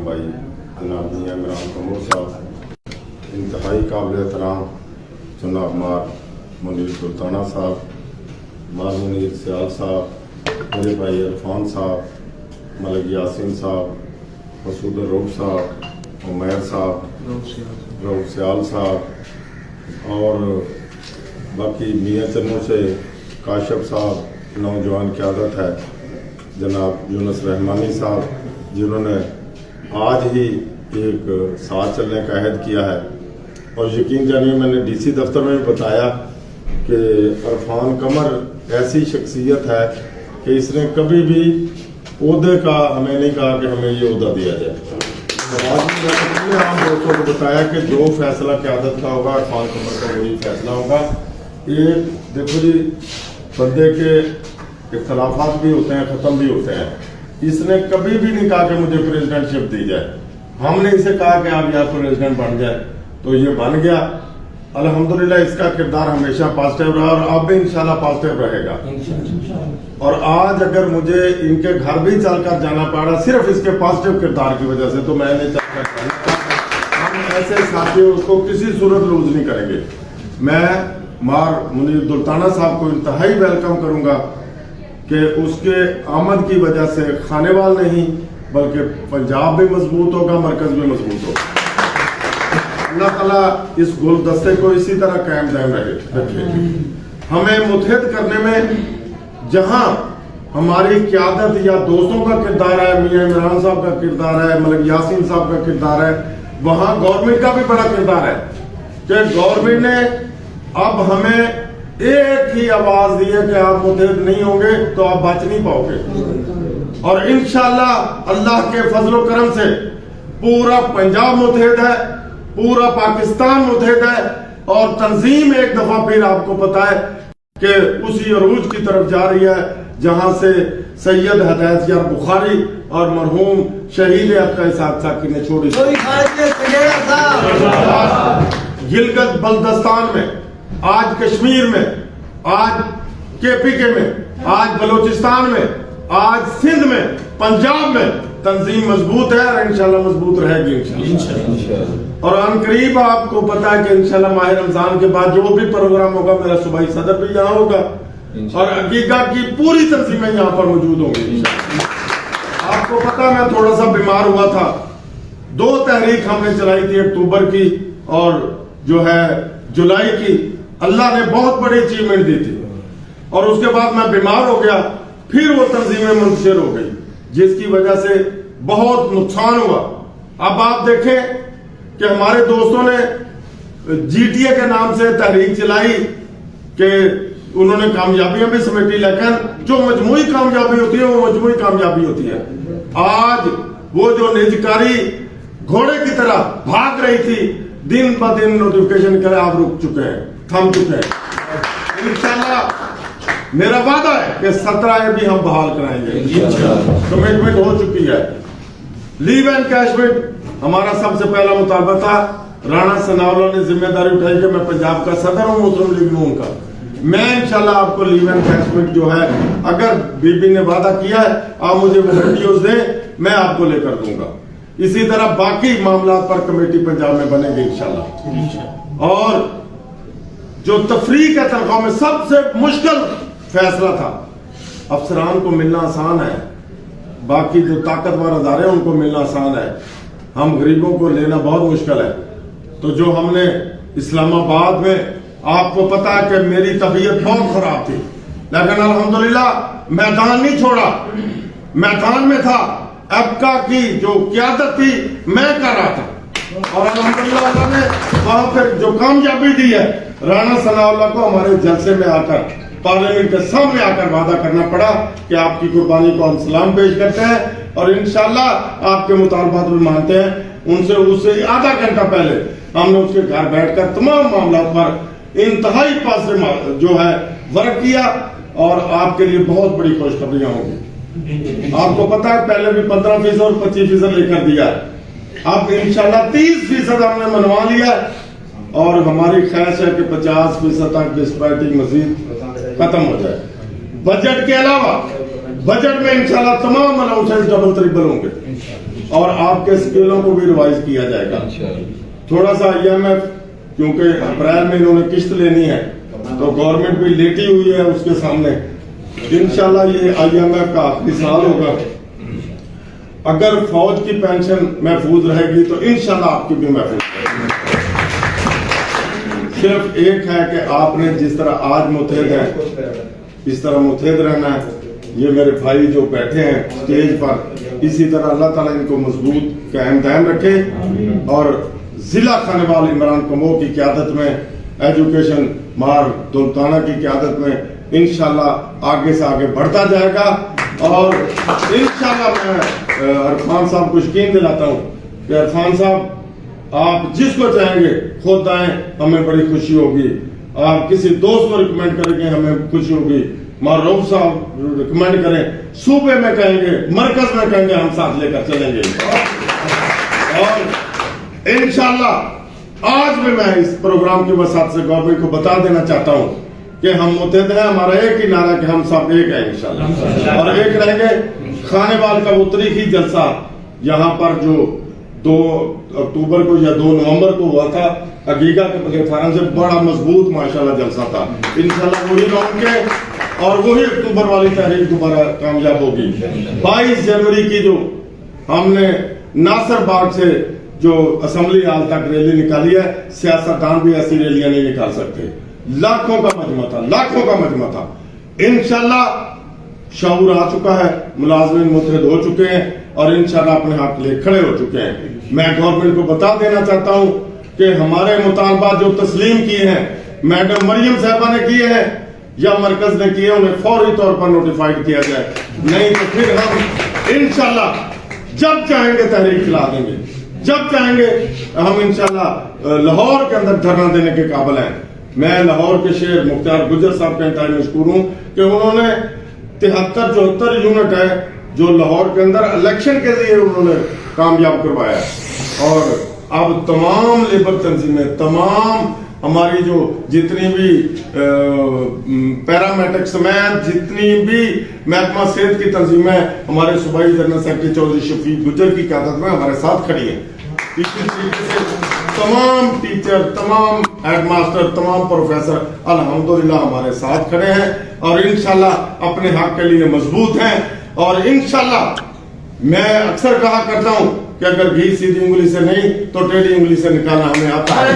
भाई जनाब मियां इमरान कमर साहब, इंतहाई काबिल एहतराम जनाब मार मुनीर सुल्ताना साहब, मार मुनीर सियाल साहब, मेरे भाई इरफान साहब, मलिक यासीन साहब, मसूद रऊफ साहब, उमैर साहब, रऊफ सियाल साहब और बाकी मियाँ चन्नू से काशिफ साहब, नौजवान क़यादत है जनाब यूनुस रहमानी साहब, जिन्होंने आज ही एक साथ चलने का अहद किया है। और यकीन जानिए मैंने डीसी दफ्तर में भी बताया कि इरफान कमर ऐसी शख्सियत है कि इसने कभी भी ओहदे का हमें नहीं कहा कि हमें ये ओहदा दिया जाए। तो आज मैंने अपने आम दोस्तों को बताया कि जो फैसला क़यादत का होगा इरफान कमर का वही फैसला होगा। ये देखो जी, बंदे के इख्तलाफात भी होते हैं, ख़त्म भी होते हैं। इसने कभी भी नहीं कहा कि मुझे प्रेसिडेंटशिप दी जाए। हमने इसे कहा कि आप यहाँ प्रेसिडेंट बन जाए, तो ये बन गया। अल्हम्दुलिल्लाह इसका किरदार हमेशा पॉजिटिव रहा और अब भी इंशाल्लाह पॉजिटिव रहेगा। और आज अगर मुझे इनके घर भी चलकर जाना पड़ा सिर्फ इसके पॉजिटिव किरदार की वजह से, तो मैं नहीं चाहता हम ऐसे साथियों को किसी सूरत लूज नहीं करेंगे। मैं मार मुनीर सुल्ताना साहब को इंतहाई वेलकम करूंगा कि उसके आमद की वजह से खानेवाल नहीं बल्कि पंजाब भी मजबूत होगा, मरकज भी मजबूत होगा। अल्लाह ताला इस गुलदस्ते को इसी तरह कायम दायम रखे। हमें मुत्तहिद करने में जहां हमारी क़यादत या दोस्तों का किरदार है, मियां इमरान साहब का किरदार है, मलिक यासीन साहब का किरदार है, वहां गवर्नमेंट का भी बड़ा किरदार है कि गवर्नमेंट ने अब हमें एक ही आवाज दी है कि आप मुत्तहिद नहीं होंगे तो आप बच नहीं पाओगे। और इंशाल्लाह अल्लाह के फजलो करम से पूरा पंजाब मुत्तहिद है, पूरा पाकिस्तान मुत्तहिद है और तंजीम एक दफा फिर आपको पता है कि उसी अरूज की तरफ जा रही है जहां से सैयद हदायत यार बुखारी और मरहूम शहीद अब्का इसाक साकी ने छोड़ी। गिलगित बल्तिस्तान में, आज कश्मीर में, आज केपीके में, आज बलोचिस्तान में, आज सिंध में, पंजाब में तंजीम मजबूत है और इंशाल्लाह मजबूत रहेगी इंशाल्लाह। और अनकरीब आपको पता है कि इंशाल्लाह माह रमजान के बाद जो भी प्रोग्राम होगा मेरा सूबाई सदर भी यहाँ होगा और अकीका की पूरी तंजीमें यहाँ पर मौजूद होंगी। आपको पता मैं थोड़ा सा बीमार हुआ था, 2 तहरीक हमने चलाई थी, अक्टूबर की और जो है जुलाई की। अल्लाह ने बहुत बड़ी अचीवमेंट दी थी और उसके बाद मैं बीमार हो गया, फिर वो तंजीमें मुंतशिर हो गई जिसकी वजह से बहुत नुकसान हुआ। अब आप देखें कि हमारे दोस्तों ने जीटीए के नाम से तहरीक चलाई कि उन्होंने कामयाबियां भी समेटी, लेकिन जो मजमूई कामयाबी होती है वो मजमूई कामयाबी होती है। आज वो जो निजकारी घोड़े की तरह भाग रही थी, दिन ब दिन नोटिफिकेशन के आप रुक चुके हैं, थम चुके हैं। इंशाल्लाह मेरा वादा है कि 17 भी हम बहाल कराएंगे, कमिटमेंट हो चुकी है। लीव एनकैशमेंट हमारा सबसे पहला मुतालबा था। राणा सनाउल्लाह ने जिम्मेदारी उठाई कि मैं पंजाब का सदर हूं मुस्लिम लीग नून का, मैं इंशाल्लाह आपको लीव एनकैशमेंट जो है, अगर बीबी ने वादा किया है आप मुझे वो वीडियोस दें, मैं आपको लेकर दूंगा। इसी तरह बाकी मामला पर कमेटी पंजाब में बनेगी इंशाल्लाह। और जो तफरीक है तनख्वाह में सबसे मुश्किल फैसला था, अफसरान को मिलना आसान है, बाकी जो ताकतवर अदारे उनको मिलना आसान है, हम गरीबों को लेना बहुत मुश्किल है। तो जो हमने इस्लामाबाद में, आपको पता है कि मेरी तबीयत बहुत खराब थी, लेकिन अल्हम्दुलिल्लाह मैदान नहीं छोड़ा, मैदान में था। अब्का की जो क़यादत थी मैं कर रहा था और अल्हम्दुलिल्लाह अल्लाह ने वहां पर जो कामयाबी दी है। राणा सनाउल्लाह को हमारे जलसे में आकर, पार्लियामेंट के सामने आकर वादा करना पड़ा कि आपकी कुर्बानी को हम सलाम पेश करते हैं और इंशाल्लाह आपके मुतालबात भी मानते हैं। उससे आधा घंटा पहले हमने उसके घर बैठकर तमाम मामला पर इंतहाई पास जो है वर्क किया और आपके लिए बहुत बड़ी खुशखबरियां होंगी। आपको पता है पहले भी 15% और 25% लेकर दिया है, अब इंशाल्लाह 30% हमने मनवा लिया और हमारी ख्वाहिश है कि 50% तक डिस्पैरिटी मजीद खत्म हो जाए। बजट के अलावा बजट में इंशाल्लाह तमाम अनाउंसमेंट डबल ट्रिपल होंगे। اور آپ کے اسکیلوں کو بھی ریوائز کیا جائے گا. تھوڑا سا IMF کیونکہ اپریل میں انہوں نے قسط لینی ہے تو گورنمنٹ بھی لیٹی ہوئی ہے اس کے سامنے. انشاءاللہ یہ IMF کا آخری سال ہوگا. اگر فوج کی پینشن محفوظ رہے گی تو انشاءاللہ آپ کی بھی محفوظ رہے گی. صرف ایک ہے کہ آپ نے جس طرح آج متحد ہیں اس طرح متحد رہنا ہے. یہ میرے بھائی جو بیٹھے ہیں اسٹیج پر, اسی طرح اللہ تعالیٰ ان کو مضبوط قائم دائم رکھے اور ضلع خانوال عمران کمبو کی قیادت میں, ایجوکیشن مار دولتانہ کی قیادت میں انشاءاللہ آگے سے آگے بڑھتا جائے گا. اور انشاءاللہ میں عرفان صاحب کو یقین دلاتا ہوں کہ عرفان صاحب آپ جس کو چاہیں گے خود آئیں, ہمیں بڑی خوشی ہوگی. آپ کسی دوست کو ریکمینڈ کریں گے ہمیں خوشی ہوگی. معروف صاحب ریکمینڈ کریں, صوبے میں کہیں گے, مرکز میں کہیں گے, ہم ساتھ لے کر چلیں گے. اور انشاءاللہ آج بھی میں اس پروگرام کی وسعت سے گورنمنٹ کو بتا دینا چاہتا ہوں کہ ہم متحد ہیں. ہمارا ایک ہی نعرہ کہ ہم سب ایک ہیں انشاءاللہ, اور ایک رہیں گے. خانوال کا وہ تاریخی جلسہ یہاں پر جو 2 اکتوبر کو یا 2 نومبر کو ہوا تھا عقیقہ کے پلیٹ فارم سے, بڑا مضبوط ماشاءاللہ جلسہ تھا. انشاءاللہ وہی لوگ کے اور وہی اکتوبر والی تحریک دوبارہ کامیاب ہوگی. 22 جنوری کی جو ہم نے ناصر باغ سے جو اسمبلی ہال تک ریلی نکالی ہے, سیاستدان بھی ایسی ریلیاں نہیں نکال سکتے. لاکھوں کا مجمع تھا, لاکھوں کا مجمع تھا. انشاءاللہ شعور آ چکا ہے, ملازمین متحد ہو چکے ہیں اور انشاءاللہ اپنے حق لے کھڑے ہو چکے ہیں. میں گورنمنٹ کو بتا دینا چاہتا ہوں کہ ہمارے مطالبات جو تسلیم کیے ہیں, میڈم مریم صاحبہ نے کیے ہیں یا مرکز نے کیے, انہیں فوری طور پر نوٹیفائڈ کیا جائے. نہیں تو پھر ہم انشاءاللہ جب چاہیں گے تحریک چلا دیں گے, جب چاہیں گے. ہم انشاءاللہ لاہور کے اندر دھرنا دینے کے قابل ہیں. میں لاہور کے شہر مختار گجر صاحب کا انتہائی مشکور ہوں کہ انہوں نے 73-74 یونٹ ہے جو لاہور کے اندر الیکشن کے ذریعے انہوں نے کامیاب کروایا. اور اب تمام لیبر تنظیمیں, تمام ہماری جو جتنی بھی پیرامیٹک سمیت جتنی بھی محکمہ صحت کی تنظیمیں ہمارے صوبائی جنرل سیکرٹری چودھری شفیق گجر کی قیادت میں ہمارے ساتھ کھڑی ہیں. اسی طریقے سے تمام ٹیچر, تمام ہیڈ ماسٹر, تمام پروفیسر الحمدللہ ہمارے ساتھ کھڑے ہیں اور انشاءاللہ اپنے حق کے لیے مضبوط ہیں. اور انشاءاللہ میں اکثر کہا کرتا ہوں کہ اگر گھی سیدھی انگلی سے نہیں تو ٹیڑھی انگلی سے نکالنا ہمیں آتا ہے.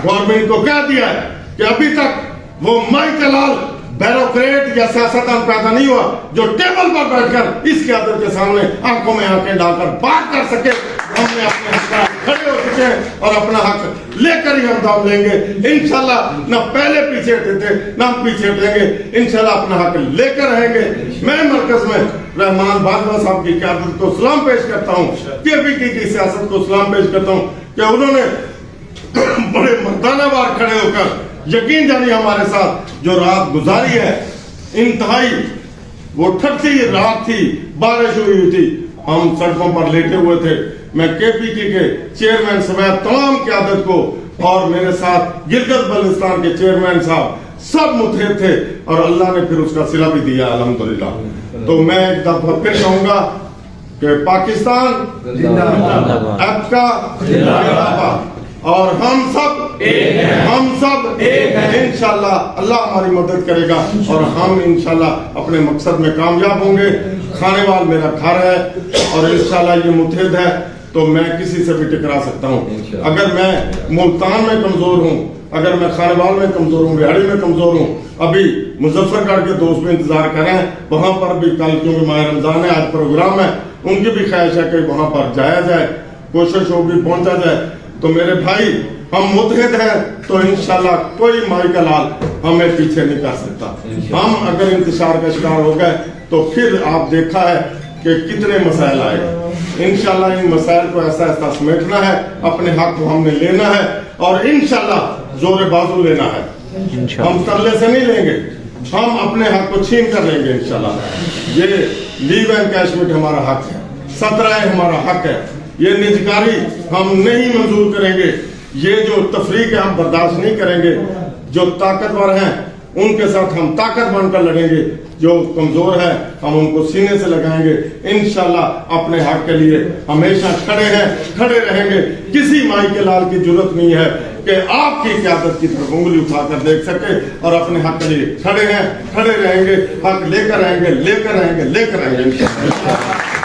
گورنمنٹ کو کہہ دیا ہے کہ ابھی تک وہ مائی کلال بیروکریٹ یا سیاستدان پیدا نہیں ہوا جو ٹیبل پر بیٹھ کر اس قیادت کے سامنے آنکھوں میں آنکھیں ڈال کر بات کر سکے. ہم نے اپنے حق کھڑے ہو چکے ہیں اور اپنا حق لے کر ہی ہم دام لیں گے انشاءاللہ. نہ پہلے پیچھے ہٹے تھے نہ ہم پیچھے ہٹیں گے انشاءاللہ. اپنا حق لے کر رہیں گے. میں مرکز میں رحمان باجوہ صاحب کی قیادت کو سلام پیش کرتا ہوں, KPK کی سیاست کو سلام پیش کرتا ہوں کہ انہوں نے بڑے مردانہ وار کھڑے ہو کر یقین جانی ہمارے ساتھ جو رات گزاری ہے. انتہائی وہ ٹھنڈی رات تھی, بارش ہوئی تھی, ہم سڑکوں پر لیٹے ہوئے تھے. میں KPK کے چیئرمین سمیت تمام قیادت کو اور میرے ساتھ گلگت بلتستان کے چیئرمین صاحب سب متحد تھے اور اللہ نے پھر اس کا صلہ بھی دیا الحمدللہ. تو میں ایک دفعہ پھر کہوں گا کہ پاکستان اب کا زندہ باد اور ہم سب انشاءاللہ اللہ ہماری مدد کرے گا اور ہم انشاءاللہ اپنے مقصد میں کامیاب ہوں گے. خانوال میرا گھر ہے اور انشاءاللہ یہ متحد ہے تو میں کسی سے بھی ٹکرا سکتا ہوں. اگر میں ملتان میں کمزور ہوں, اگر میں خانوال میں کمزور ہوں, ریاڑی میں کمزور ہوں, ابھی مظفر گڑھ کے دوست بھی انتظار کر رہے ہیں, وہاں پر بھی کل کیونکہ ماہ رمضان ہے, آج پروگرام ہے, ان کی بھی خواہش ہے کہ وہاں پر جایا جائے, کوشش ہوگی پہنچا جائے. تو میرے بھائی ہم متحد ہیں تو انشاءاللہ کوئی مائی کا لال ہمیں پیچھے نہیں کر سکتا. ہم اگر انتشار کا شکار ہو گئے تو پھر آپ دیکھا ہے کہ کتنے مسائل آئے. انشاءاللہ ان مسائل کو ایسا ایسا سمیٹنا ہے, اپنے حق کو ہم نے لینا ہے اور انشاءاللہ زور بازو لینا ہے. ہم ترلے سے نہیں لیں گے, ہم اپنے حق کو چھین کر لیں گے انشاءاللہ. یہ لیو اینڈ کیشمنٹ ہمارا حق ہے, 17 ہمارا حق ہے. یہ نجکاری ہم نہیں منظور کریں گے, یہ جو تفریق ہے ہم برداشت نہیں کریں گے. جو طاقتور ہیں ان کے ساتھ ہم طاقت بن کر لڑیں گے. जो कमजोर है हम उनको सीने से लगाएंगे। इंशाल्लाह अपने हक के लिए हमेशा खड़े हैं, खड़े रहेंगे। किसी माई के लाल की जरूरत नहीं है कि आपकी क़यादत की तरफ उंगली उठाकर देख सके, और अपने हक के लिए खड़े हैं, खड़े रहेंगे, हक लेकर आएंगे, लेकर आएंगे, लेकर आएंगे।